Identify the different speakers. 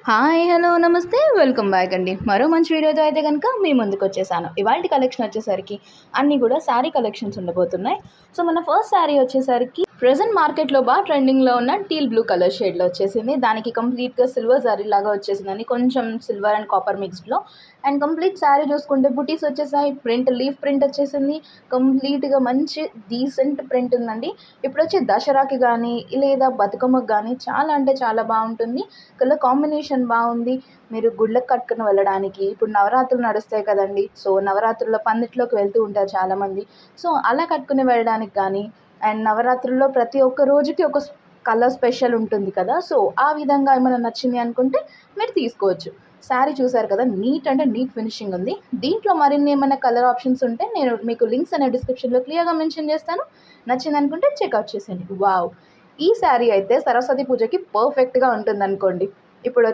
Speaker 1: Hi hello నమస్తే welcome back అండి. మరో మంచి వీడియోతో అయితే కనుక మీ ముందుకు వచ్చేసాను. ఇవాళ కలెక్షన్ వచ్చేసరికి అన్నీ కూడా శారీ కలెక్షన్స్ ఉండబోతున్నాయి. సో మన ఫస్ట్ శారీ వచ్చేసరికి ప్రెజెంట్ మార్కెట్లో బాగా ట్రెండింగ్లో ఉన్న టీల్ బ్లూ కలర్ షేడ్లో వచ్చేసింది. దానికి కంప్లీట్గా సిల్వర్ శారీ లాగా వచ్చేసిందని, కొంచెం సిల్వర్ అండ్ కాపర్ మిక్స్డ్లో. అండ్ కంప్లీట్ శారీ చూసుకుంటే బుటీస్ వచ్చేసాయి, ప్రింట్ లీఫ్ ప్రింట్ వచ్చేసింది. కంప్లీట్గా మంచి డీసెంట్ ప్రింట్ ఉందండి. ఇప్పుడు వచ్చే దసరాకి కానీ లేదా బతుకమ్మకి కానీ చాలా అంటే చాలా బాగుంటుంది. కలర్ కాంబినేషన్ బాగుంది. మీరు గుళ్ళకి కట్టుకుని వెళ్ళడానికి, ఇప్పుడు నవరాత్రులు నడుస్తాయి కదండి. సో నవరాత్రుల్లో పందిట్లోకి వెళ్తూ ఉంటారు చాలామంది. సో అలా కట్టుకుని వెళ్ళడానికి కానీ, అండ్ నవరాత్రుల్లో ప్రతి ఒక్క రోజుకి ఒక కలర్ స్పెషల్ ఉంటుంది కదా. సో ఆ విధంగా ఏమైనా నచ్చింది అనుకుంటే మీరు తీసుకోవచ్చు. శారీ చూసారు కదా, నీట్ అంటే నీట్ ఫినిషింగ్ ఉంది. దీంట్లో మరిన్ని ఏమైనా కలర్ ఆప్షన్స్ ఉంటే నేను మీకు లింక్స్ అనే డిస్క్రిప్షన్లో క్లియర్గా మెన్షన్ చేస్తాను. నచ్చింది అనుకుంటే చెక్అవుట్ చేసేయండి. వావ్, ఈ శారీ అయితే సరస్వతి పూజకి పర్ఫెక్ట్గా ఉంటుంది అనుకోండి. ఇప్పుడు